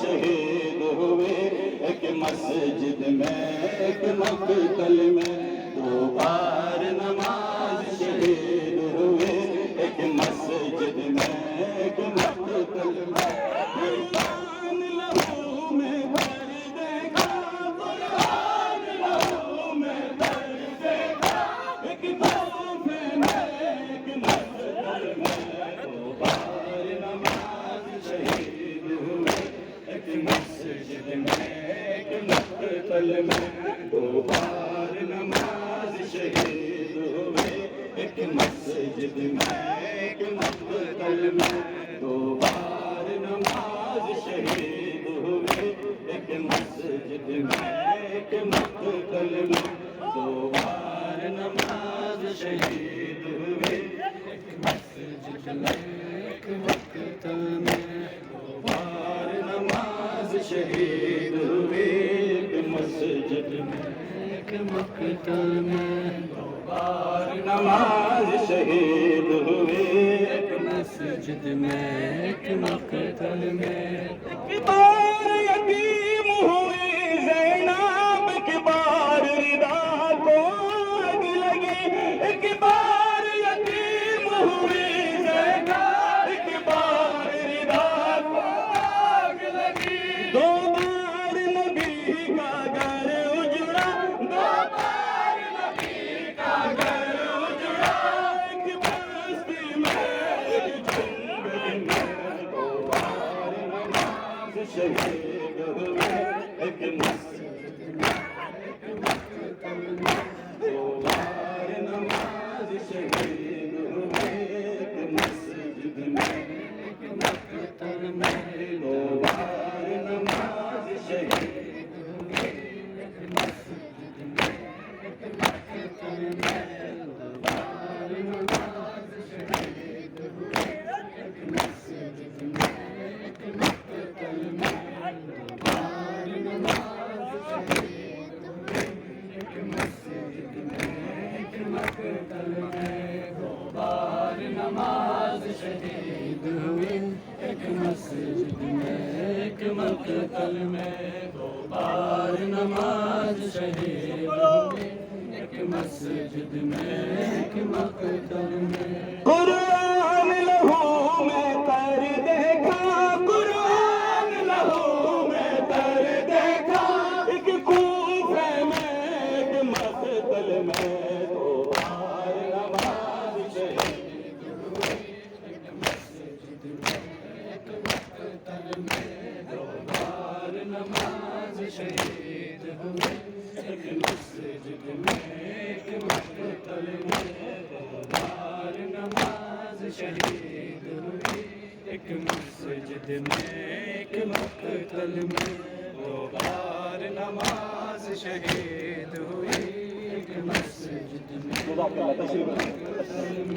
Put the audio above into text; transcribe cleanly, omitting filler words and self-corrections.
شہید ہوئے، ایک مسجد میں ایک مقتل میں، 2 بار نماز شہید ہوئے، ایک مسجد میں ایک مقتل میں، قربان لہو میں بھر دیکھا، قربان لہو میں بھر دیکھا، ایک تحفے میں ایک مقتل میں، 2 بار نماز شہید ہوئے، ایک مسجد میں ایک مقتل میں، 2 بار نماز شہید ہوئے، ایک مسجد میں ایک مقتل میں، 2 بار نماز شہید ہوئے، ایک مسجد میں ایک مقتل میں، 2 بار نماز شہید ہوئے، ایک مسجد میں ایک مقتل میں، 2 بار نماز شہید ہوئے، ایک مسجد میں ایک مقتل میں، 2 بار نماز شہید ہوئے، ایک مسجد میں ایک مقتل میں، ایک بار یتیم ہوئی زینب، ایک بار ردا کو آگ لگی، ایک بار یتیم ہوئی زینب، ایک بار ردا کو آگ لگی، 2 بار نبی کا گھر اجڑا، 2 بار نبی کا گھر اجڑا، ایک بستی میں ایک جنگل میں، 2 بار نماز شہید ہوئے، ایک مسجد میں ایک مقتل میں، 2 بار نماز شہید ہوئے، ایک مسجد میں ایک مقتل میں، 2 بار نماز شہید ہوئے، ایک مسجد میں ایک مقتل میں، 2 بار نماز شہید ہوئے، ایک مسجد میں ایک مقتل میں، 2 بار نماز شہید ہوئے، ایک مسجد میں ایک مقتل میں، 2 بار نماز شہید ہوئے، ایک مسجد میں ایک مقتل میں، 2 بار نماز شہید ہوئے، ایک مسجد میں ایک مقتل میں، قرآن لہو میں تر دیکھا، قرآن لہو میں تر دیکھا، ایک کوفے میں ایک مقتل میں، 2 بار نماز شہید ہوئے، ایک مسجد میں ایک مقتل میں، 2 بار نماز شہید ہوئے، ایک مسجد میں ایک مقتل میں، 2 بار نماز شہید ہوئے، ایک مسجد میں ایک مقتل میں، 2 بار نماز شہید ہوئی، ایک مسجد میں ایک مقتل میں۔